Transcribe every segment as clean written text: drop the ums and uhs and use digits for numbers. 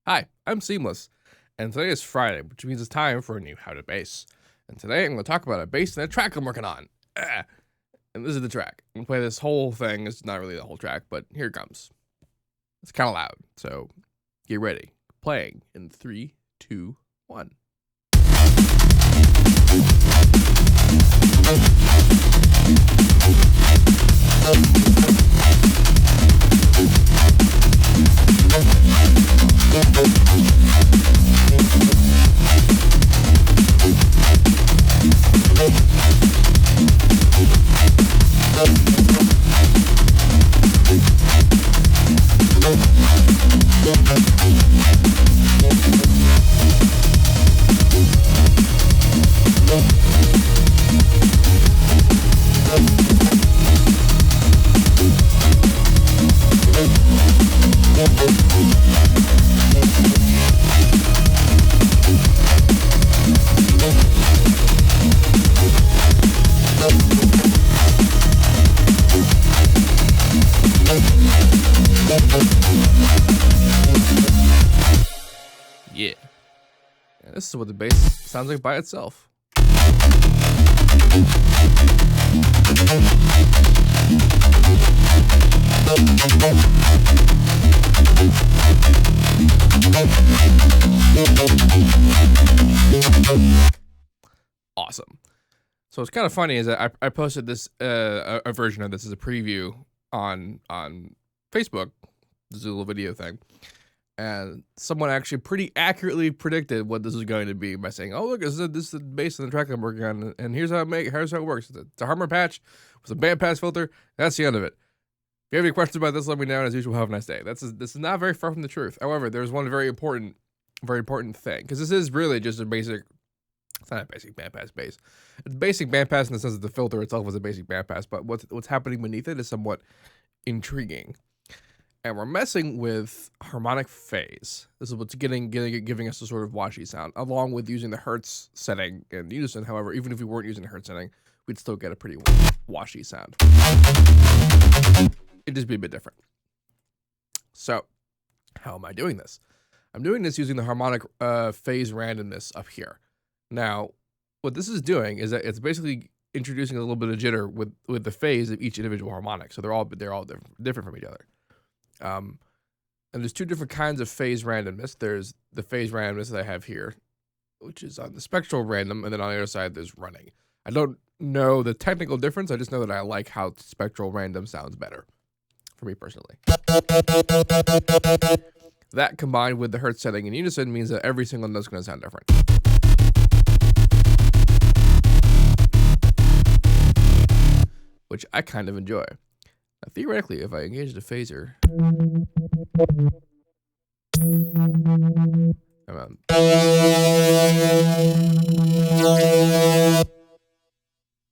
Hi, I'm Seamless, and today is Friday, which means it's time for a new How to Bass. And today I'm going to talk about a bass and a track I'm working on. And this is the track. I'm going to play this whole thing. It's not really the whole track, but here it comes. It's kind of loud, so get ready. Playing in 3, 2, 1. Yeah. And this is what the bass sounds like by itself. Awesome. So what's kind of funny is that I posted this a version of this as a preview on Facebook. This is a little video thing. And someone actually pretty accurately predicted what this was going to be by saying, "Oh, look, this is the bass of the track I'm working on, and here's how it works. It's a Harmonic patch with a Bandpass filter. That's the end of it. If you have any questions about this, let me know. And as usual, have a nice day." This is not very far from the truth. However, there's one very important thing, because this is really just a basic. It's not a basic bandpass bass. It's basic bandpass in the sense that the filter itself is a basic bandpass, but what's happening beneath it is somewhat intriguing. And we're messing with harmonic phase. This is what's giving us a sort of washy sound, along with using the hertz setting in unison. However, even if we weren't using the hertz setting, we'd still get a pretty washy sound. It'd just be a bit different. So, how am I doing this? I'm doing this using the harmonic phase randomness up here. Now, what this is doing is that it's basically introducing a little bit of jitter with the phase of each individual harmonic. So they're all different from each other. And there's two different kinds of phase randomness. There's the phase randomness that I have here, which is on the spectral random, and then on the other side there's running. I don't know the technical difference. I just know that I like how spectral random sounds better for me personally. That combined with the hertz setting in unison means that every single note's going to sound different. Which I kind of enjoy. Now, theoretically, if I engage the phaser,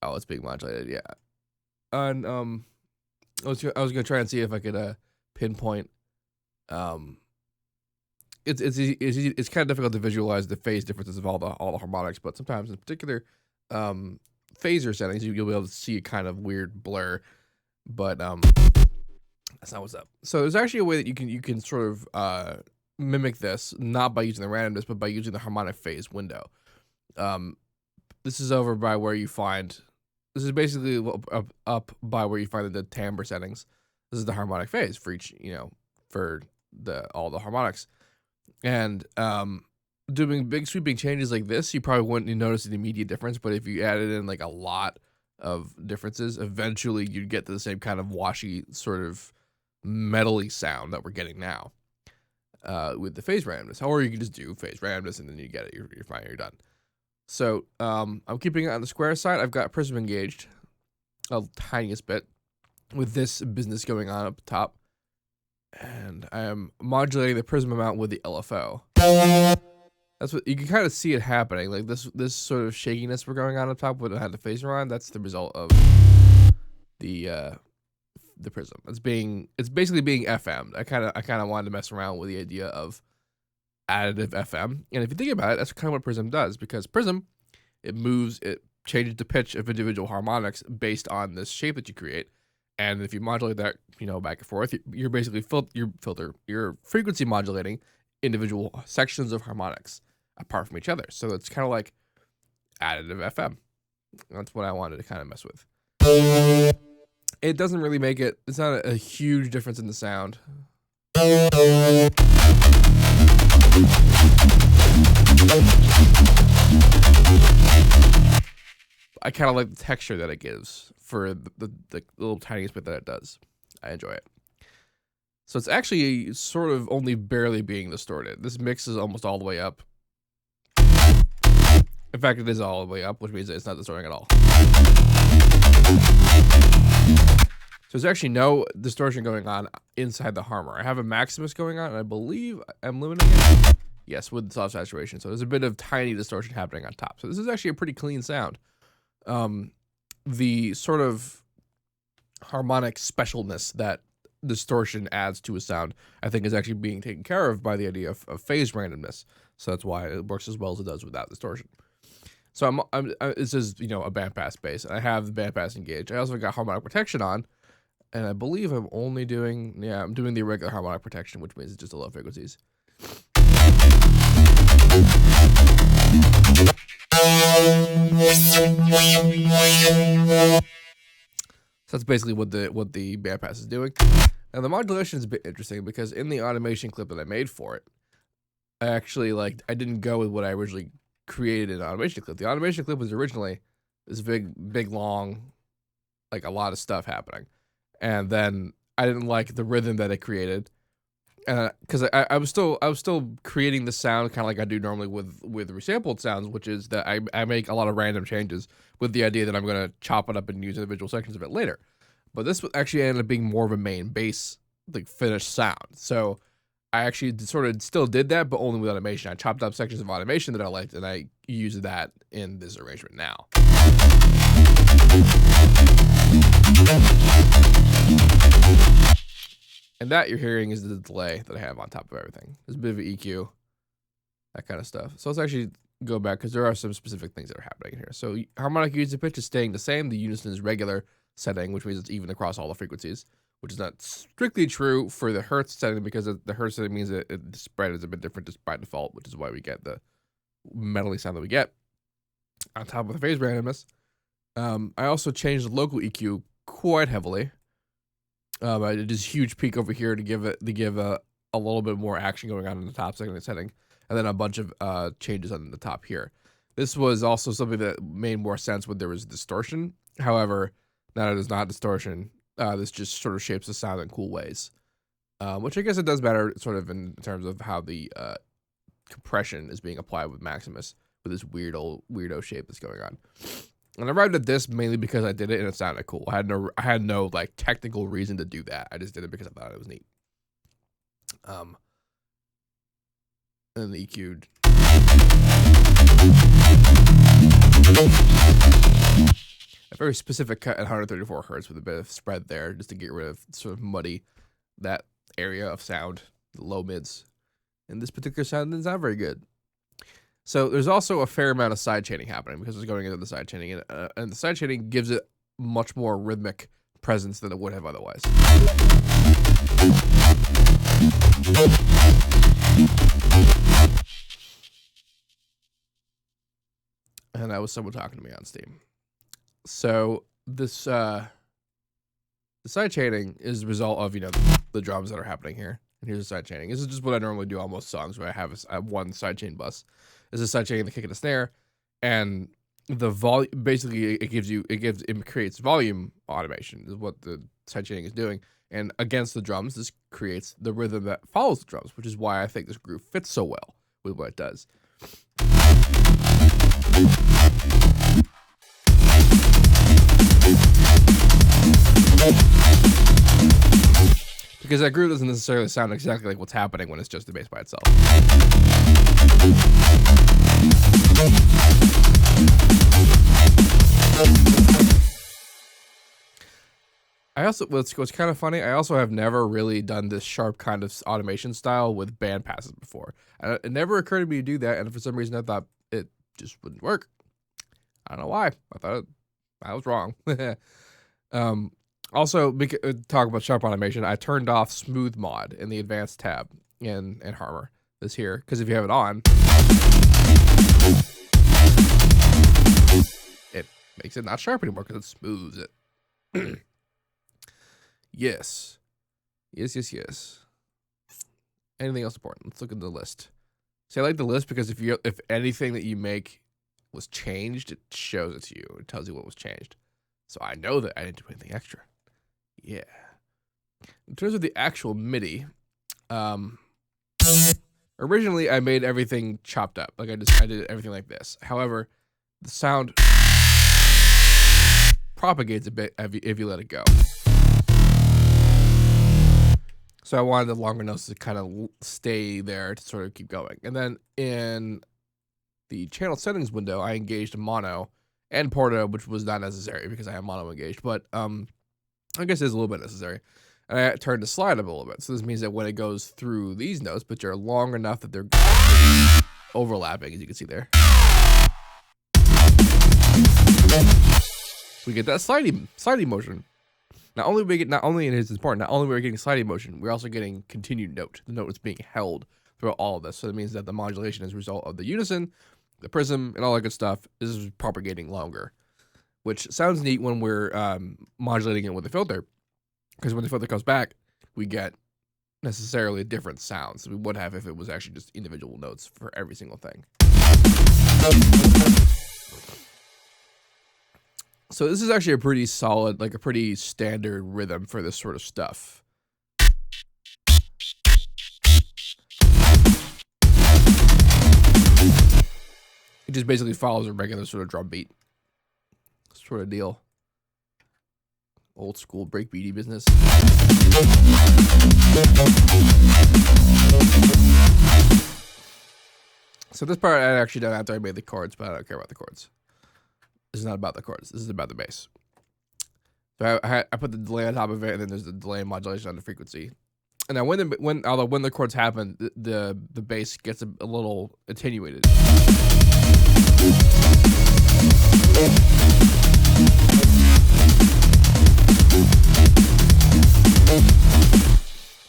oh, it's being modulated, yeah. And I was gonna try and see if I could pinpoint. It's kind of difficult to visualize the phase differences of all the harmonics, but sometimes in particular, phaser settings, you'll be able to see a kind of weird blur, but that's not what's up. So there's actually a way that you can sort of mimic this, not by using the randomness, but by using the harmonic phase window. This is over by where you find. This is basically up by where you find the timbre settings. This is the harmonic phase for each, for all the harmonics, and doing big sweeping changes like this, you probably wouldn't notice an immediate difference, but if you added in like a lot of differences, eventually you'd get to the same kind of washy, sort of metally sound that we're getting now with the phase randomness. Or you can just do phase randomness and then you get it. You're fine. You're done. So I'm keeping it on the square side. I've got Prism engaged a tiniest bit with this business going on up top, and I am modulating the Prism amount with the LFO. That's what you can kind of see it happening. Like this sort of shakiness we're going on up top when I had the phaser on. That's the result of the Prism. It's basically being FM'd. I kind of wanted to mess around with the idea of additive FM. And if you think about it, that's kind of what Prism does, because Prism, it changes the pitch of individual harmonics based on this shape that you create. And if you modulate that, back and forth, you're basically you're frequency modulating individual sections of harmonics apart from each other. So it's kind of like additive FM. That's what I wanted to kind of mess with. It doesn't really make it, it's not a huge difference in the sound. I kind of like the texture that it gives for the little tiniest bit that it does. I enjoy it. So it's actually sort of only barely being distorted. This mix is almost all the way up. In fact, it is all the way up, which means that it's not distorting at all. So there's actually no distortion going on inside the Harmor. I have a Maximus going on, and I believe I'm limiting it. Yes, with soft saturation. So there's a bit of tiny distortion happening on top. So this is actually a pretty clean sound. The sort of harmonic specialness that distortion adds to a sound, I think, is actually being taken care of by the idea of phase randomness. So that's why it works as well as it does without distortion. So this is, you know, a bandpass bass. I have the bandpass engaged. I also got harmonic protection on, and I believe I'm only doing, I'm doing the regular harmonic protection, which means it's just the low frequencies. So that's basically what the bandpass is doing. Now the modulation is a bit interesting because in the automation clip that I made for it, I actually I didn't go with what I originally created in the automation clip. The automation clip was originally this big long, like a lot of stuff happening, and then I didn't like the rhythm that it created, because I was still creating the sound kind of like I do normally with resampled sounds, which is that I make a lot of random changes with the idea that I'm gonna chop it up and use individual sections of it later. But this actually ended up being more of a main bass, like finished sound. So I actually sort of still did that, but only with automation. I chopped up sections of automation that I liked, and I used that in this arrangement now. And that you're hearing is the delay that I have on top of everything. There's a bit of an EQ, that kind of stuff. So let's actually go back, because there are some specific things that are happening here. So harmonic unison pitch is staying the same. The unison is regular setting, which means it's even across all the frequencies, which is not strictly true for the Hertz setting, because the Hertz setting means that the spread is a bit different just by default, which is why we get the metally sound that we get on top of the phase randomness. I also changed the local EQ quite heavily. I did this huge peak over here to give a little bit more action going on in the top setting, and then a bunch of changes on the top here. This was also something that made more sense when there was distortion. However, now that it is not distortion, this just sort of shapes the sound in cool ways, which I guess it does matter sort of in terms of how the compression is being applied with Maximus with this weirdo shape that's going on. And I arrived at this mainly because I did it and it sounded cool. I had no like technical reason to do that. I just did it because I thought it was neat. And the EQ'd. A very specific cut at 134 hertz with a bit of spread there, just to get rid of sort of muddy that area of sound, the low mids. And this particular sound is not very good. So there's also a fair amount of sidechaining happening because it's going into the sidechaining, and the sidechaining gives it much more rhythmic presence than it would have otherwise. And that was someone talking to me on Steam. So this the sidechaining is the result of, you know, the drums that are happening here. And here's the sidechaining. This is just what I normally do on most songs, where I have one sidechain bus. This is sidechaining the kick and the snare, and the volume. Basically, it creates volume automation is what the sidechaining is doing. And against the drums, this creates the rhythm that follows the drums, which is why I think this groove fits so well with what it does. Because that groove doesn't necessarily sound exactly like what's happening when it's just the bass by itself. I also, what's kind of funny, I also have never really done this sharp kind of automation style with band passes before. And it never occurred to me to do that, and for some reason I thought it just wouldn't work. I don't know why. I thought I was wrong. Also, talk about sharp automation, I turned off smooth mod in the advanced tab in Harmor. this here, because if you have it on, it makes it not sharp anymore because it smooths it. Yes. Yes. Anything else important? Let's look at the list. See, I like the list because if anything that you make was changed, it shows it to you. It tells you what was changed. So I know that I didn't do anything extra. Yeah. In terms of the actual MIDI, originally I made everything chopped up. Like I did everything like this. However, the sound propagates a bit if you let it go. So I wanted the longer notes to kind of stay there to sort of keep going. And then in the channel settings window, I engaged mono and porto, which was not necessary because I have mono engaged, but I guess it's a little bit necessary. And I turned the slide up a little bit. So this means that when it goes through these notes, but they're long enough that they're overlapping, as you can see there. We get that sliding motion. Not only it is important, not only we're getting sliding motion, we're also getting continued note. The note is being held throughout all of this. So that means that the modulation as a result of the unison, the prism, and all that good stuff is propagating longer, which sounds neat when we're modulating it with the filter, because when the filter comes back, we get necessarily different sounds than we would have if it was actually just individual notes for every single thing. So this is actually a pretty solid, like a pretty standard rhythm for this sort of stuff. It just basically follows a regular sort of drum beat sort of deal. Old school breakbeaty business. So this part I actually done after I made the chords, but I don't care about the chords. This is not about the chords. This is about the bass. So I put the delay on top of it, and then there's the delay modulation on the frequency. And now when the chords happen, the bass gets a little attenuated.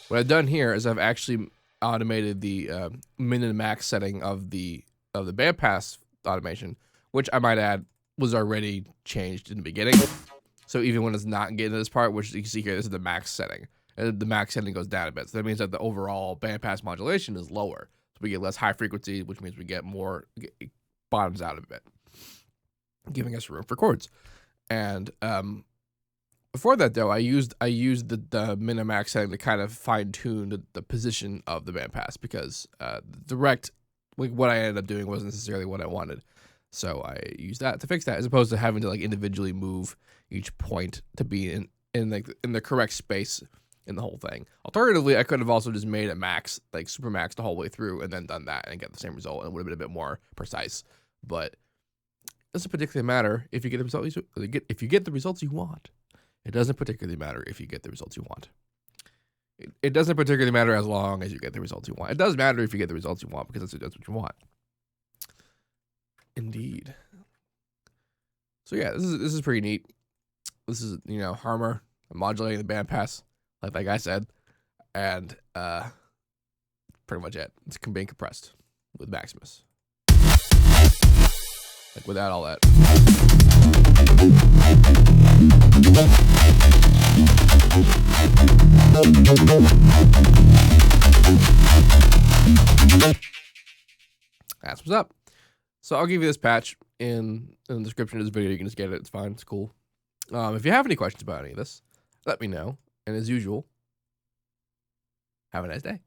What I've done here is I've actually automated the min and max setting of the bandpass automation, which I might add was already changed in the beginning. So even when it's not getting to this part, which you can see here, this is the max setting. And the max setting goes down a bit. So that means that the overall bandpass modulation is lower. So we get less high frequency, which means we get more, it bottoms out a bit, giving us room for chords. And before that though, I used the min and max setting to kind of fine tune the position of the bandpass, because direct, like what I ended up doing wasn't necessarily what I wanted. So I used that to fix that, as opposed to having to like individually move each point to be in the correct space in the whole thing. Alternatively, I could have also just made it max, like super max the whole way through, and then done that and get the same result, and it would have been a bit more precise. But it doesn't particularly matter if you get the results you want. It doesn't particularly matter if you get the results you want. It doesn't particularly matter as long as you get the results you want. It does matter if you get the results you want, because that's what you want. Indeed. So yeah, this is pretty neat. This is, you know, Harmer modulating the bandpass, like I said, and pretty much it. It's being compressed with Maximus, like without all that. That's what's up. So I'll give you this patch in the description of this video. You can just get it. It's fine. It's cool. If you have any questions about any of this, let me know. And as usual, have a nice day.